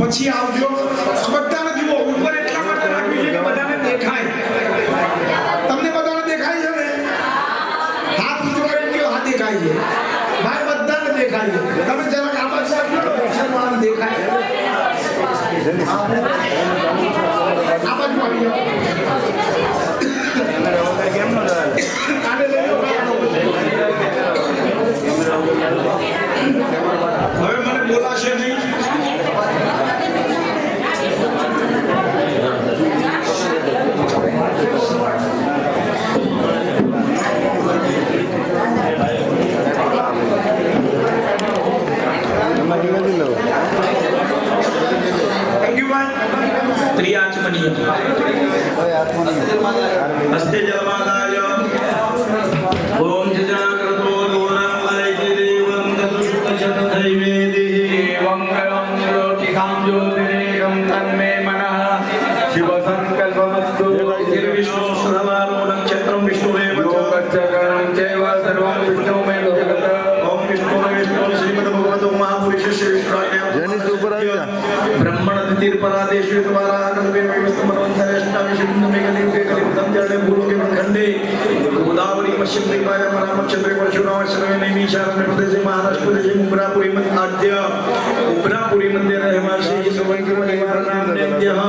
પછી આવજો બધાને જુઓ ઉપર એટલા માટે રાખ્યું છે કે બધાને દેખાય તમને બધાને દેખાય છે ને હાથ ઊંચો કરી કે હાથ દેખાય છે ભાઈ બધાને દેખાય છે તમે જરાક આ બાજુ રાખજો શરમાન દેખાય આ બાજુ આવી જાઓ કેમ ન આને લઈ લો હવે મને બોલાશે નહીં हस्ते जलमादाय ओम जजाकृतो दूरं वैदिदेवं तदुष्टशतदैवेदि मंगलं ज्योतिषां ज्योतिरेकं तन्मे मनः शिवसंकल्पमस्तु विष्णु सहस्रनामो नक्षत्रं विष्णुमेव लोकचरणं चैव सर्वं विष्णुमेव जगत् ओम विष्णु श्रीमद्भगवतो महापुरुषस्य विष्णुराज्ञा ब्रह्मण तिथिर्परादेशु द्वारा नवे समर्पण शिवं मेघले केकले तंजले भूलोके खंडे गोदावरी पश्चिम दिग्भागे रामचंद्रे परशुराम शरणे नैमिषारण्य प्रदेशे महाराष्ट्र प्रदेशे उब्रापुरी मध्ये आद्य उब्रापुरी मध्ये रहवासी सुवंकर निवारणान्यः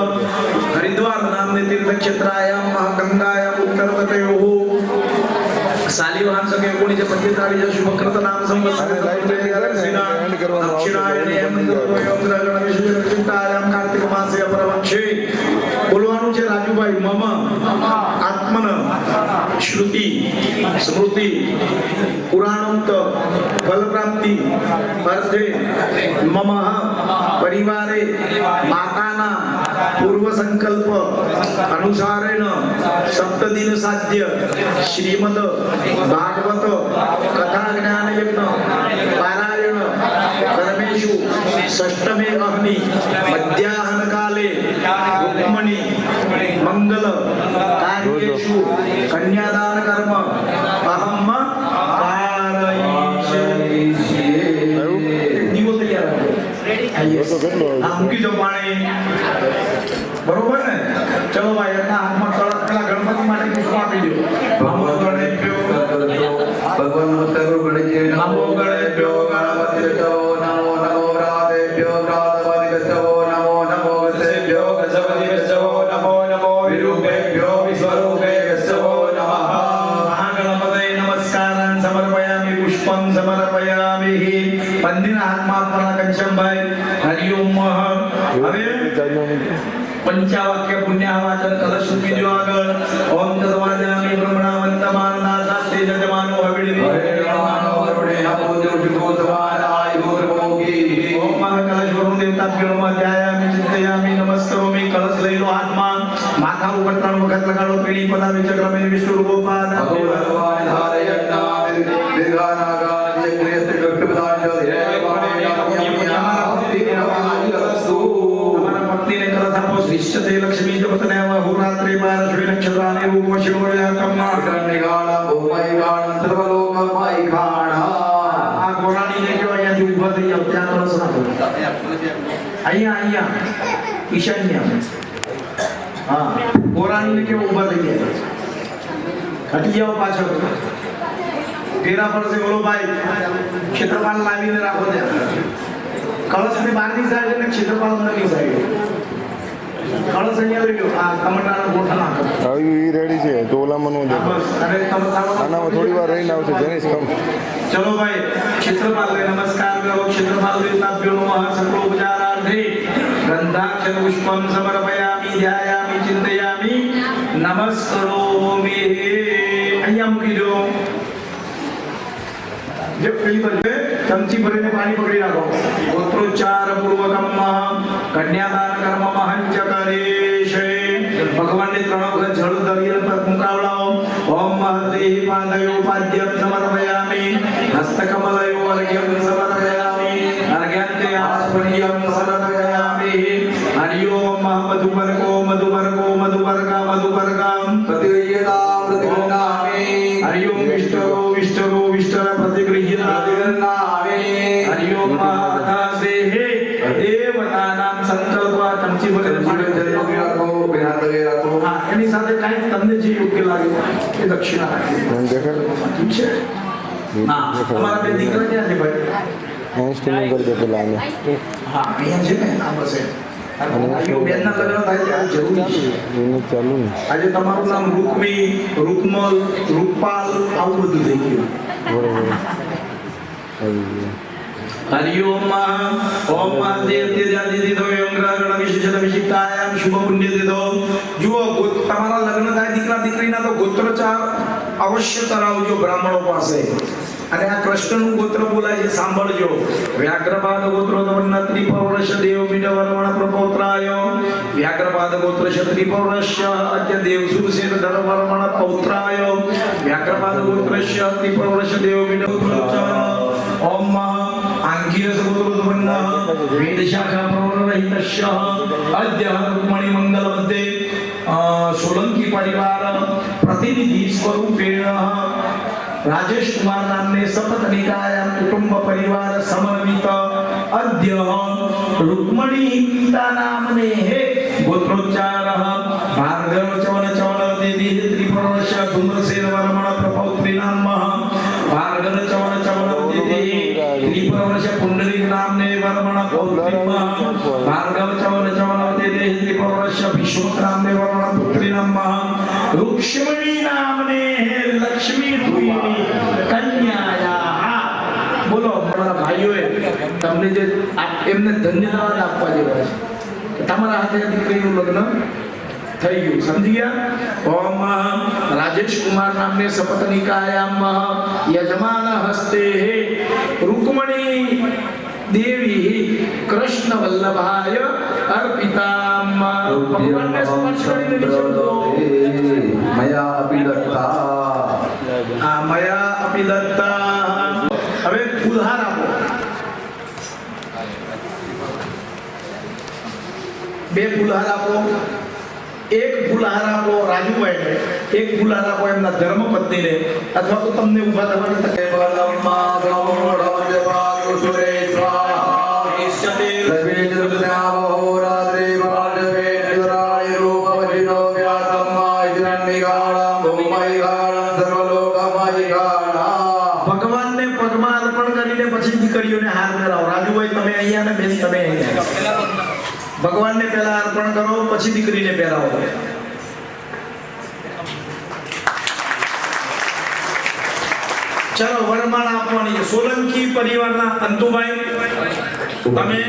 हरिद्वार नामने तीर्थ क्षेत्रायाम महागंगायाम उत्तरतटयोः सालिवाहन संघ 1945 शुभकृत नाम संवत्सर दक्षिणायने हेमंतयोग्रगण विशेषचिंतायाम कार्तिक मासे अपरवक्षे बोलવાનું છે રાજુભાઈ મમ આત્મન શ્રુતિ સ્મૃતિ પુરાણોક્ત ફલ પ્રાપ્તિ અર્થે મમ પરિવારે માતાના પૂર્વ સંકલ્પ અનુસારેણ સપ્તદિન સાધ્ય શ્રીમદ ભાગવત કથા જ્ઞાન યજ્ઞ પારાયણ કર્મેષુ ષષ્ઠમે અહનિ મધ્યાહન કાલે રૂક્મણી મંગલ કાર્યેષુ કન્યાદાન કર્મ અહમ કારયિષ્યે દીવો તૈયાર મૂકી દો પાણી બરોબર ને ચલો ભાઈ એના હાથમાં કળશ પેલા ગણપતિ માટે પુષ્પ આપી દો નમો ગણેભ્યો ભગવાન નમસ્કાર કરો ગણેશજી નમો ગણેભ્યો ગણપતિભ્યો નમો નમો રાધેભ્યો રાધવાદિભ્યો નમો નમો ગજેભ્યો ગજપતિભ્યો નમો નમો વિરૂપેભ્યો વિશ્વરૂપેભ્યો નમઃ મહાગણપતये નમસ્કારાન સમર્પયામિ પુષ્પં સમર્પયામિ મંદિરના હાથમાં આપવાના કંચનભાઈ હરિ ઓમ હવે पंचावाक्य पुण्यावाचन कलश विद्यो आगळ ओम तद्वाजामि ब्रह्मणावन्तमानदा शास्त्रे जजमानो हविडे मानो वरुणे अपोजो विभूतवान आयुर्भोगी ओम महाकलश वरुण देवताभ्यो नमः ध्यायामि चिंतयामि नमस्करोमि कलश લઈ લો હાથમાં માથા ઉપર 3 વખત લગાડો પીળી પદાવે ચક્રમે વિષ્ણુ રૂપોપાદ ભગવાન ધારયન્ના દીર્ઘાનાગાર્ય ક્રિયતે ગક્ષપદાન હે निश्चते लक्ष्मी जपतने अहोरात्रे पारश्वी नक्षत्राणि रूपशिवोयाकम्मा निगाला भूमैगाण सर्वलोकमैखाण आ कोराणी ने जो અહીંયા જો ઊભા થઈ જાવ ત્યાં કળશ રાખો અહીંયા ઈશાન્ય હા કોરાણી ને કેવો ઊભા થઈ ગયા હટી જાઓ પાછળ તેરા પર से બોલો ભાઈ ક્ષેત્રપાલ લાવીને રાખો ત્યાં કળશ ની બહારની સાઈડ અને ક્ષેત્રપાલ અંદરની સાઈડ કળશ અહીંયા લઈ લો આ ટમાટાના ગોઠા નાખો આવી ઈ રેડી છે તો ઓલામાં નો દે બસ અરે આનામાં થોડી વાર રહીને આવશે જનેશ કમ ચલો ભાઈ ક્ષેત્રપાલ ને નમસ્કાર કરો ક્ષેત્રપાલ દેવતાભ્યો નમઃ સકલોપચારાર્થે ગંધાક્ષર પુષ્પમ સમર્પયામિ ધ્યાયામિ ચિંતયામિ નમસ્કરોમિ અહીંયા મૂકી દો જે પેલી બાજુ ચમચી ભરીને પાણી પકડી રાખો ગોત્રોચ્ચાર પૂર્વકમ કન્યાદાન કર્મ મહંચ કરેશે ભગવાનને 3 વખત જળ દરિયલ પર મુકાવડાવો ઓમ મહદેહી પાદયો પાદ્યમ સમર્પયામિ હસ્તકમલયો અર્ઘ્યમ સમર્પયામિ અર્ઘ્યંતે આસ્પર્યમ સમર્પયામિ હરિ ઓમ મધુપર્કો મધુપર્કો મધુપર્કા મધુપર્કામ પ્રતિગૃહ્યતા પ્રતિગૃહ્ણામિ હરિ ઓમ વિષ્ટરો વિષ્ટરો વિષ્ટર પ્રતિગૃહ્યતા પ્રતિગૃહ્ણામિ હરિ ઓમ મહાદાસેહે દેવતાનામ સંકલ્પા ચમચી ભરીને પાણી રાખો બેહાર લગે રાખો હા એની સાથે કાઈ તમને જે યોગ્ય લાગે એ દક્ષિણા રાખી દેખાય ઠીક છે હા તમારા બે દીકરા ક્યાં છે ભાઈ હું સ્ટીમિંગ કરી દે પેલા આને હા અહીંયા છે ને આ બસ આયો બેનના લગ્ન થાય ત્યારે જરૂરી છે એને ચાલુ ને આજે તમારું નામ રૂકમી રૂકમલ રૂપપાલ આવું બધું થઈ ગયું બરોબર આવી ગયું हरि ओम ओम महादेव तेजादि दिधो यंग्रगण विशेषण विशिष्टायाम शुभ पुण्य दिधो जुओ તમારા લગ્ન થાય દીકરા દીકરીના તો ગોત્રોચ્ચાર અવશ્ય કરાવજો બ્રાહ્મણો પાસે અને આ કૃષ્ણનું ગોત્ર બોલાય છે સાંભળજો વ્યાઘ્રપાદ ગોત્રો તવન્નત્રિ પૌરશ દેવ મિડવર્મણ પ્રપૌત્રાય વ્યાઘ્રપાદ ગોત્ર ક્ષત્રિ પૌરશ અદ્ય દેવસુરસેન ધર્મવર્મણ પૌત્રાય વ્યાઘ્રપાદ ગોત્રસ્ય અતિ પૌરશ દેવ મિડવર્મણ ओम आंगिरस गोत्रोत्पन्नः वेदशाखा प्रवरहितस्य अद्य रुक्मणी मंगल मध्ये सोलंकी परिवार प्रतिनिधि स्वरूपेण राजेश कुमार नामने सपत्निकायां कुटुंब परिवार समन्वित अद्य रुक्मणी पिता नामने हे गोत्रोच्चारः भार्गव चवन चवन देवी त्रिपुरश धूम्रसेन वरमण प्रपौत्री नमः भार्गव चवन चवन देवी त्रिपुरश पुंडरीक नामने वरमण पौत्री नमः भार्गव चवन चवन देवी त्रिपुरश विष्णु नामने वरमण पुत्री नमः रुक्ष्मणी नामने लक्ष्मी रूपिणी कन्याया बोलो મારા ભાઈઓએ તમને જે એમને ધન્યવાદ આપવા જેવા છે તમારા હાથે દીકરીનું લગ્ન થઈ ગયું સમજી ગયા ઓમ રાજેશ કુમાર નામને સપતનિકાયામ યજમાન હસ્તે રૂકમણી દેવી કૃષ્ણ વલ્લભાય અર્પિતામ ભગવાનને સ્પર્શ કરીને નીચે મયા અપિદત્તા આ મયા અપિદત્તા હવે ફૂલહાર આપો બે ફૂલહાર આપો એક ફૂલહાર આપો રાજુભાઈને એક ફૂલહાર આપો એમના ધર્મપત્નીને અથવા તો તમને ઊભા થવાની તકલીફ બલમ્મા ગૌડો દેવા કુસુરે સ્વાહા ઈષ્ટતે લક્ષ્મીચંદ્રાવો રાત્રે ભાડવે નિરાય રૂપવજિનો વ્યાતમ્મા ઇજ્રન્નિગાળા ભૂમૈગાળા સર્વલોકમૈગાળા ભગવાનને પગમાં અર્પણ કરીને પછી દીકરીઓને હાર કરાવો રાજુભાઈ તમે અહીંયા ને બેન તમે અહીંયા ભગવાનને પહેલા અર્પણ કરો પછી દીકરીને પહેરાવો ચલો વરમાળ આપવાની છે સોલંકી પરિવારના અંતુભાઈ તમે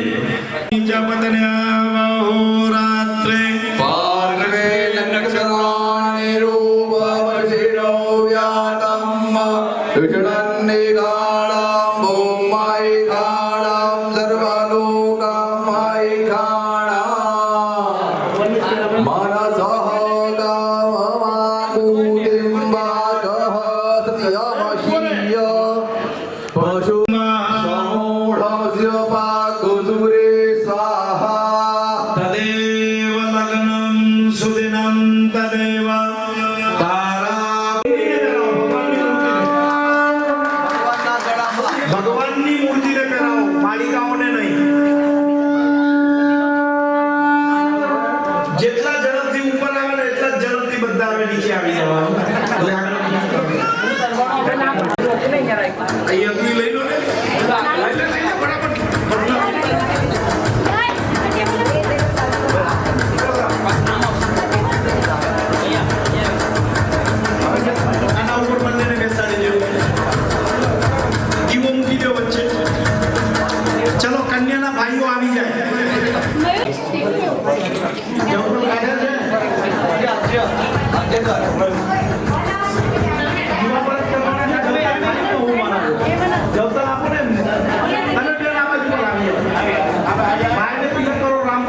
રાત્રે ભાર્ગવે લક્ષણાને રૂપવજિનો વ્યાતમ્મા ઇજ્રન્નિગાળા ભૂમૈગાળા સર્વલોકમૈગાળા તદેવ લગ્નમ સુદિનમ તદેવ તારા ભગવાનની મૂર્તિને પહેરાવો માલિકાઓને નહીં જેટલા ઝડપથી ઉપર આવે ને એટલા જ ઝડપથી બધા આવે નીચે આવી જવાનું અહીંયાથી લઈ લો ને બરાબર આના ઉપર બંનેને બેસાડી દેવું દીવો મૂકી દો વચ્ચે ચલો કન્યાના ભાઈઓ આવી જાય જવતો કાઢે છે દીવા પર કરવાના છે જવતા આપો ને એમને અને બેન આ બાજુ પર આવી જાય ભાઈને તિલક કરો રામ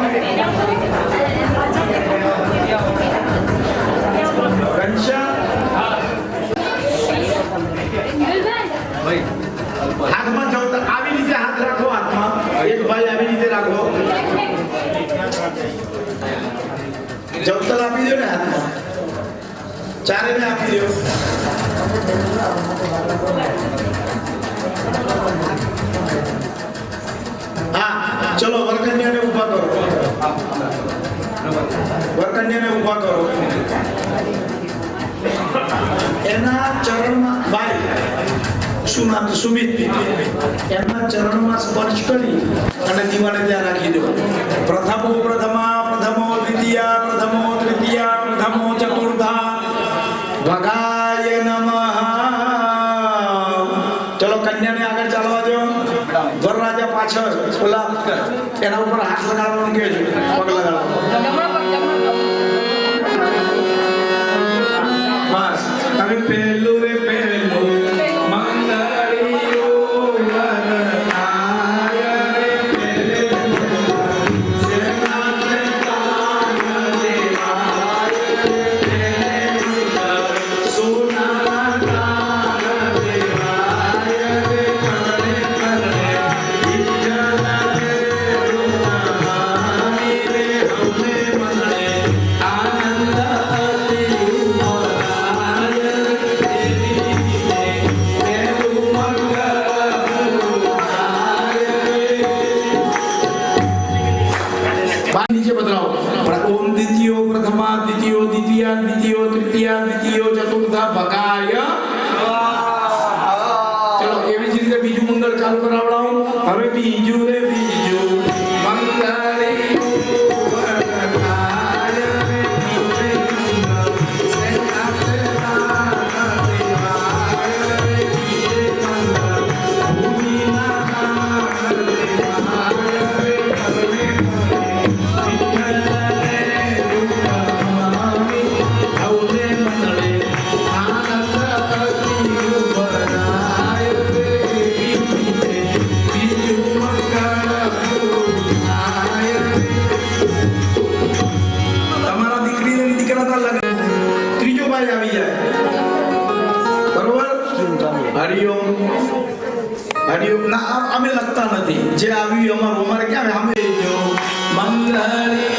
હાથમાં જવતા આવી રીતે હાથ રાખો હાથમાં એક ભાઈ આવી રીતે રાખો જવતલ આપી દો ને હાથમાં ચારેને આપી દો હા ચલો વરકન્યાને ઊભા કરો વરકન્યાને ઊભા કરો એના ચરણમાં ભાઈ શું નામ છે સુમિત એમના ચરણમાં સ્પર્શ કરી અને દીવાને ત્યાં રાખી દો પ્રથમો પ્રથમા પ્રથમો દ્વિતીયા પ્રથમો તૃતીયા પ્રથમો ચતુર્થા ભગાય નમઃ ચલો કન્યાને આગળ ચાલવા દો વરરાજા પાછળ ઓલા એના ઉપર હાથ લગાડવાનું કે છે પગ લગાડવાનું બસ તમે પહેલું રે પહેલું એવી જ રીતે બીજું મંગળ ચાલુ કરાવડાવું. હવે બીજું રે બીજું મંગળી અમે લખતા નથી, જે આવ્યું અમારે ક્યાં અમે જો મંગળી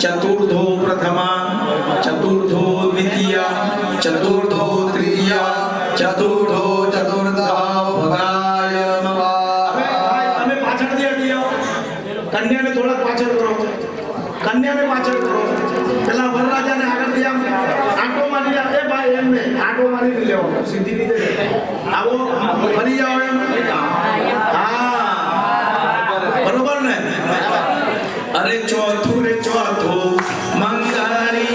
चतुर्थो प्रथमा, चतुर्थो द्वितीया, चतुर्थो तृतीया, चतुर्थो चतुर्था भगाय नमः. हमें पाछળ દે દિયો. કન્યાને થોડા પાછળ કરો. કન્યાને પાછળ કરો. પેલા વરરાજાને આગળ દે. આટો મારી લે. એ ભાઈ એમને આટો મારી લેવો. સીધી રીતે આવો ફરી જાઓ એમ. હા બરોબર ને. अरे चौथो रे चौथो मंगली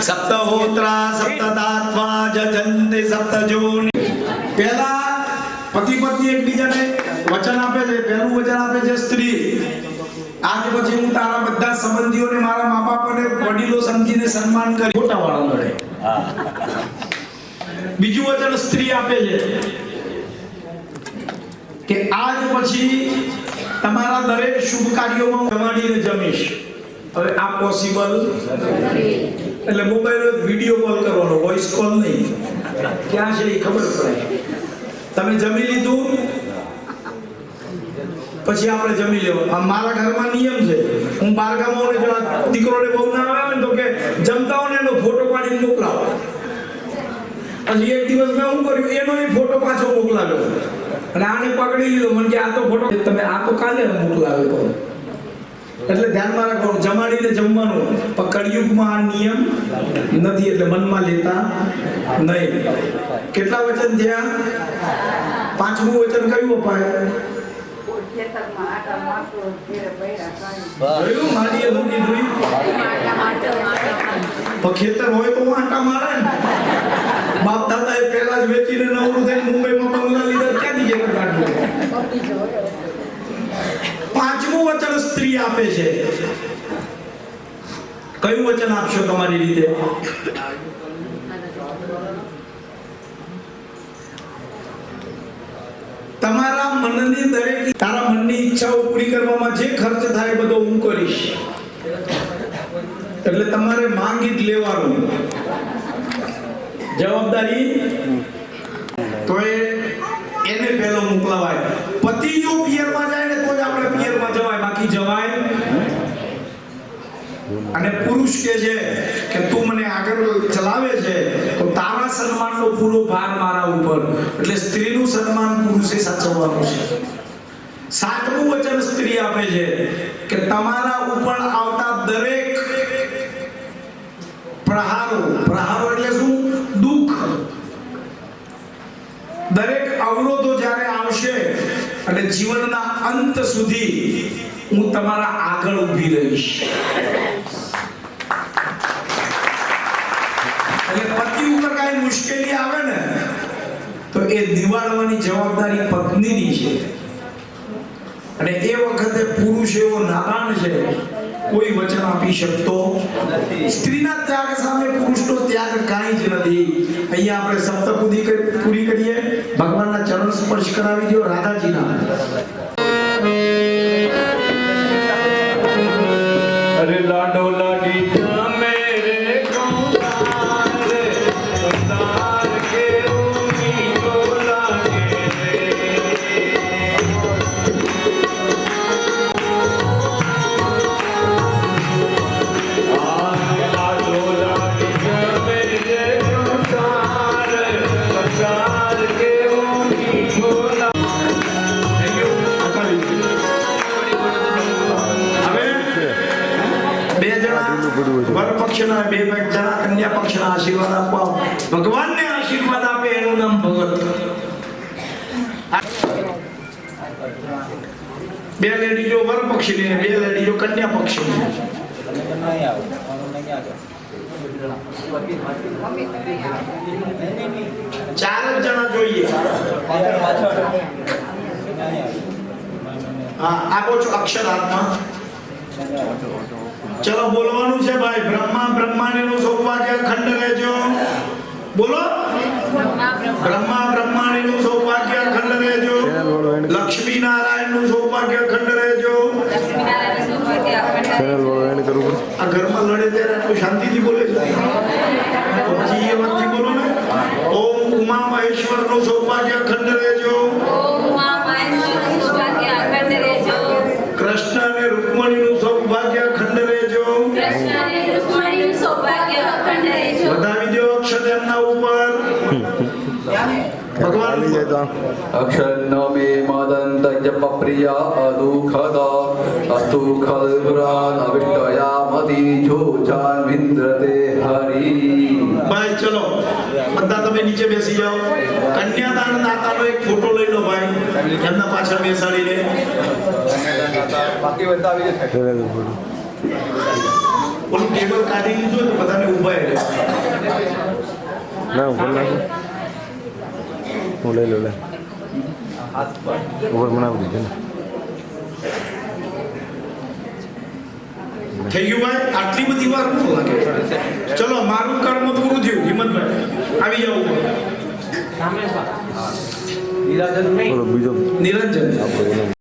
सप्तहोत्रा सप्तदात्वा जजन्ते सप्तजोनि. પહેલા પતિ પત્ની એકબીજાને વચન આપે છે. પહેલું વચન આપે છે સ્ત્રી, આજ પછી હું તારા બધા સંબંધીઓને, મારા મા બાપને વડીલો સમજીને સન્માન કરી મોટા વાળા મળે. બીજું વચન સ્ત્રી આપે છે કે આજ પછી તમારા દરેક શુભ કાર્યોમાં જમાડીને જમીશ. હવે આ પોસિબલ એટલે મોબાઈલ વિડિયો કોલ કરવાનો, વોઇસ કોલ નહીં. ક્યાં છે એ ખબર પડે. તમે જમી લીધું પછી આપણે જમી લેવાનું. મારા ઘરમાં નિયમ છે, હું બાર ગામોને જો દીકરોને બહુ ના આવે ને તો કે જમતા હોય ને એનો ફોટો પાડીને મોકલાવો. પછી એક દિવસ મેં શું કર્યું, એનો એ ફોટો પાછો મોકલાવ્યો અને આને પકડી લીધો. મને કે આ તો ફોટો તમે આ તો કાલે મોકલાવ્યો. એટલે ધ્યાનમાં રાખો, જમાડીને જમવાનું. પણ કળિયુગમાં આ નિયમ નથી, એટલે મનમાં લેતા નહીં. કેટલા વચન થયા? પાંચમું વચન કયું અપાય? ખેતર હોય તો આટા મારે. બાપ દાદા એ પહેલા જ વેચીને નવરું થઈને મુંબઈમાં બંગલા લીધા, ક્યાંથી ખેતર કાઢવું? પાંચમું વચન સ્ત્રી આપે છે. કયું વચન આપશો તમારી રીતે? તમારા મનની દરેક, તારા મનની ઈચ્છાઓ પૂરી કરવામાં જે ખર્ચ થાય બધો હું કરીશ. એટલે તમારે માંગી જ લેવાનું. જવાબદારી તો એને પહેલો મોકલાવાય. પતિ જો પિયરમાં જાય ને તો જ આપણે પિયરમાં જવાય, બાકી જવાય. અને પુરુષ કે છે કે તું મને આગળ ચલાવે છે તો તારા સન્માનનો પૂરો ભાર મારા ઉપર. એટલે સ્ત્રીનું સન્માન પુરુષે સાચવવાનું છે. સાતમું વચન સ્ત્રી આપે છે કે તમારા ઉપર આવતા દરેક પ્રહારો એટલે શું? દુઃખ. દરેક અવરોધો જ્યારે આવશે અને જીવનના અંત સુધી હું તમારા આગળ ઊભી રહીશ. મુશ્કેલી આવે ને તો એ નિવારવાની જવાબદારી પત્નીની છે. અને એ વખતે પુરુષ એવો નાદાન છે, કોઈ વચન આપી શકતો નથી. સ્ત્રીના ત્યાગ સામે પુરુષનો ત્યાગ કાંઈ જ નથી. અહીંયા આપણે સપ્તપદી પૂરી કરીએ. ભગવાનના ચરણ સ્પર્શ કરાવી દો રાધાજીના. અરે લાડો લાડી જમે રે ગોપાલ રે, સંસાર કેવું મીઠો લાગે રે. લાડો લાડી જમે રે ગોપાલ રે, સંસાર કેવું મીઠો લાગે. બે જણા વર પક્ષના, બે જણા કન્યા પક્ષના આશીર્વાદ આપવા ભગવાનને આશીર્વાદ આપે એનું નામ ભગત. બે લેડીઝો વર પક્ષની, બે લેડીઝો કન્યા પક્ષની. ચાર જ જણા જોઈએ. હા, આપો છો અક્ષર હાથમાં. ચલો બોલવાનું છે ભાઈ. બ્રહ્મા બ્રહ્માણીનું સૌભાગ્ય અખંડ રહેજો. બોલો. બ્રહ્મા બ્રહ્માણીનું સૌભાગ્ય અખંડ રહેજો. લક્ષ્મી નારાયણનું સૌભાગ્ય અખંડ રહેજો. ચેનલ વાળો એન્ડ કરવું પડશે. આ ઘરમાં લડે ત્યારે આટલું શાંતિથી બોલે છે, તો પછી એ વાતથી બોલો ને. ઓમ ઉમા મહેશ્વરનું સૌભાગ્ય અખંડ રહેજો. કૃષ્ણ અને રૂકમણીનું સૌભાગ્ય અખંડ રહેજો. વધાવી દો અક્ષર એમના ઉપર. ભગવાન આવી જાય તો અક્ષરનો મે મદંત જપ પ્રિયા અદુખદ અસ્તુ ખલપુરાન અવિષ્ટયામતિ જોજાન વિન્દ્રતે હરી. ભાઈ ચલો બધા તમે નીચે બેસી જાઓ. કન્યાદાન દાતાનો એક ફોટો લઈ લો ભાઈ, એમના પાછળ બેસાડીને. ચેનલ ઉપર ઓલું ટેબલ કાઢી લીધું તો બધાને ઊભા રહે. ના ઉપર નાખો. હું લઈ લો લે ઉપર બનાવી દીધું ને. થઈ ગયું ભાઈ? આટલી બધી વાર ન લાગે. ચલો મારું કર્મ પૂરું થયું. હિંમતભાઈ આવી જાઓ ઉપર. બોલો બીજો નિરંજન આપણે